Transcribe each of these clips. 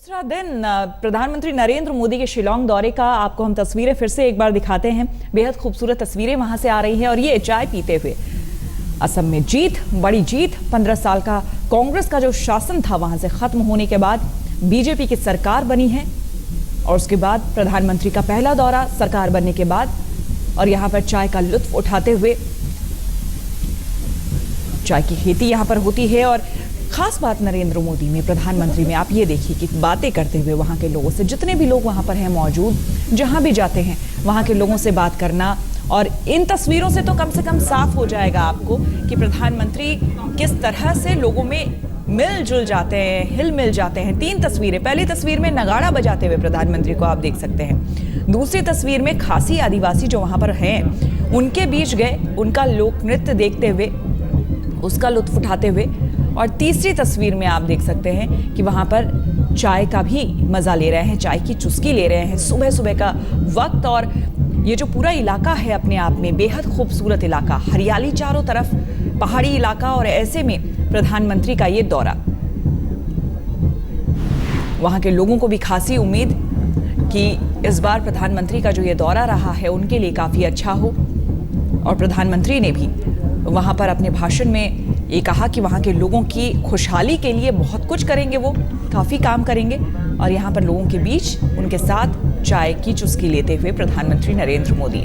दूसरा दिन प्रधानमंत्री नरेंद्र मोदी के शिलांग दौरे का आपको हम तस्वीरें फिर से एक बार दिखाते हैं। बेहद खूबसूरत तस्वीरें वहां से आ रही हैं और ये चाय पीते हुए असम में जीत, बड़ी जीत। 15 साल का कांग्रेस का जो शासन था वहां से खत्म होने के बाद बीजेपी की सरकार बनी है और उसके बाद प्रधानमंत्री का पहला दौरा सरकार बनने के बाद, और यहां पर चाय का लुत्फ उठाते हुए, चाय की खेती यहां पर होती है। और खास बात नरेंद्र मोदी में, प्रधानमंत्री में, आप ये देखिए कि बातें करते हुए वहां के लोगों से, जितने भी लोग वहां पर हैं मौजूद, जहां भी जाते हैं वहां के लोगों से बात करना। और इन तस्वीरों से तो कम से कम साफ हो जाएगा आपको कि प्रधानमंत्री किस तरह से लोगों में मिलजुल जाते हैं, हिल मिल जाते हैं। 3 तस्वीरें, पहली तस्वीर में नगाड़ा बजाते हुए प्रधानमंत्री को आप देख सकते हैं। दूसरी तस्वीर में खासी आदिवासी जो वहां पर हैं उनके बीच गए, उनका लोक नृत्य देखते हुए, उसका लुत्फ उठाते हुए। और तीसरी तस्वीर में आप देख सकते हैं कि वहां पर चाय का भी मजा ले रहे हैं, चाय की चुस्की ले रहे हैं सुबह सुबह का वक्त। और ये जो पूरा इलाका है अपने आप में बेहद खूबसूरत इलाका, हरियाली चारों तरफ, पहाड़ी इलाका, और ऐसे में प्रधानमंत्री का ये दौरा, वहां के लोगों को भी खासी उम्मीद कि इस बार प्रधानमंत्री का जो ये दौरा रहा है उनके लिए काफी अच्छा हो। और प्रधानमंत्री ने भी वहां पर अपने भाषण में ये कहा कि वहां के लोगों की खुशहाली के लिए बहुत कुछ करेंगे, वो काफी काम करेंगे। और यहां पर लोगों के बीच उनके साथ चाय की चुस्की लेते हुए प्रधानमंत्री नरेंद्र मोदी।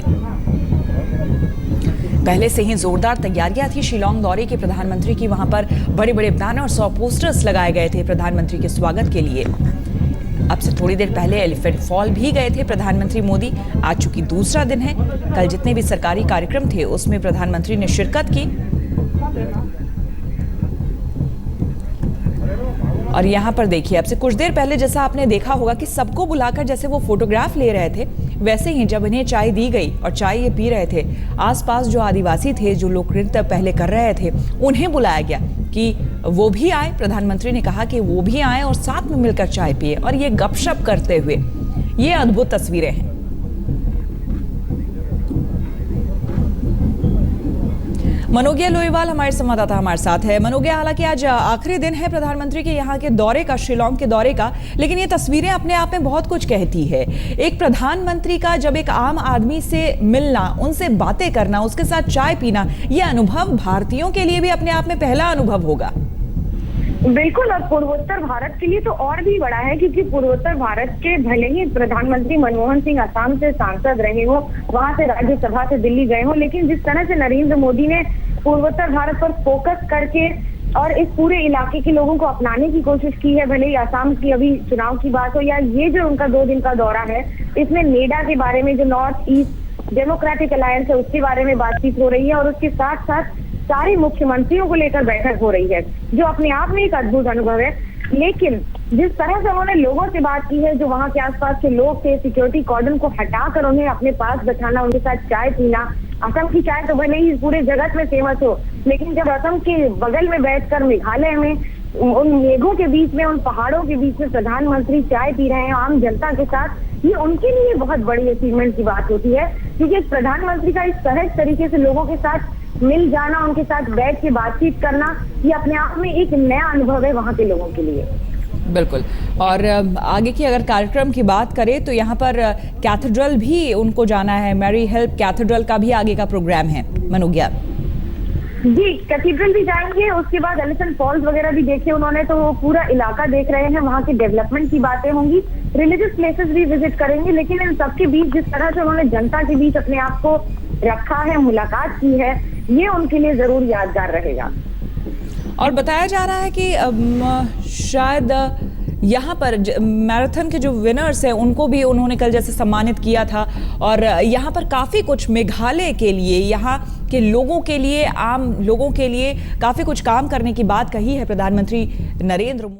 पहले से ही जोरदार तैयारियां थी शिलांग दौरे की प्रधानमंत्री की। वहां पर बड़े बड़े बैनर्स और पोस्टर्स लगाए गए थे प्रधानमंत्री के स्वागत के लिए। अब से थोड़ी देर पहले एलिफेंट फॉल भी गए थे प्रधानमंत्री मोदी। आज चूंकि दूसरा दिन है, कल जितने भी सरकारी कार्यक्रम थे उसमें प्रधानमंत्री ने शिरकत की। और यहाँ पर देखिए, अब से कुछ देर पहले जैसा आपने देखा होगा कि सबको बुलाकर जैसे वो फोटोग्राफ ले रहे थे, वैसे ही जब इन्हें चाय दी गई और चाय ये पी रहे थे, आसपास जो आदिवासी थे, जो लोक नृत्य पहले कर रहे थे, उन्हें बुलाया गया कि वो भी आए। प्रधानमंत्री ने कहा कि वो भी आए और साथ में मिलकर चाय पिए और ये गपशप करते हुए। ये अद्भुत तस्वीरें हैं। मनोगिया लोईवाल हमारे संवाददाता हमारे साथ है। मनोगिया, हालांकि आज आखिरी दिन है प्रधानमंत्री के यहाँ के दौरे का, शिलांग के दौरे का, लेकिन ये तस्वीरें अपने आप में बहुत कुछ कहती है। एक प्रधानमंत्री का जब एक आम आदमी से मिलना, उनसे बातें करना, उसके साथ चाय पीना, ये अनुभव भारतीयों के लिए भी अपने आप में पहला अनुभव होगा। बिल्कुल, और पूर्वोत्तर भारत के लिए तो और भी बड़ा है, क्योंकि पूर्वोत्तर भारत के भले ही प्रधानमंत्री मनमोहन सिंह असम से सांसद रहे हो, वहां से राज्यसभा से दिल्ली गए हो, लेकिन जिस तरह से नरेंद्र मोदी ने पूर्वोत्तर भारत पर फोकस करके और इस पूरे इलाके के लोगों को अपनाने की कोशिश की है, भले ही असम की अभी चुनाव की बात हो या ये जो उनका 2 दिन का दौरा है, इसमें नेडा के बारे में, जो नॉर्थ ईस्ट डेमोक्रेटिक अलायंस है, उसके बारे में बातचीत हो रही है और उसके साथ साथ सारे मुख्यमंत्रियों को लेकर बैठक हो रही है, जो अपने आप में एक अद्भुत अनुभव है। लेकिन जिस तरह से उन्होंने लोगों से बात की है, जो वहां के आसपास के लोग थे, सिक्योरिटी कॉर्डन को हटाकर उन्हें अपने पास बैठाना, उनके साथ चाय पीना। असम की चाय तो भले ही पूरे जगत में फेमस हो, लेकिन जब असम के बगल में बैठकर मेघालय में उन मेघों के बीच में, उन पहाड़ों के बीच में प्रधानमंत्री चाय पी रहे हैं आम जनता के साथ, ये उनके लिए बहुत बड़ी अचीवमेंट की बात होती है। क्योंकि प्रधानमंत्री का इस सहज तरीके से लोगों के साथ मिल जाना, उनके साथ बैठ के बातचीत करना, ये अपने आप में एक नया अनुभव है वहां के लोगों के लिए। बिल्कुल। और आगे की अगर कार्यक्रम की बात करें तो यहाँ पर कैथेड्रल भी उनको जाना है, मैरी हेल्प कैथेड्रल का भी आगे का प्रोग्राम है। मनोगिया जी, कैथेड्रल भी जाएंगे, उसके बाद एलिफेंट फॉल्स वगैरह भी देखे उन्होंने, तो वो पूरा इलाका देख रहे हैं, वहाँ के डेवलपमेंट की बातें होंगी, रिलीजियस प्लेसेस भी विजिट करेंगे। लेकिन इन सबके बीच जिस तरह से उन्होंने जनता के बीच अपने आप को रखा है, मुलाकात की है, ये उनके लिए जरूर यादगार रहेगा। और बताया जा रहा है कि शायद यहाँ पर मैराथन के जो विनर्स हैं उनको भी उन्होंने कल जैसे सम्मानित किया था। और यहाँ पर काफ़ी कुछ मेघालय के लिए, यहाँ के लोगों के लिए, आम लोगों के लिए काफ़ी कुछ काम करने की बात कही है प्रधानमंत्री नरेंद्र मोदी।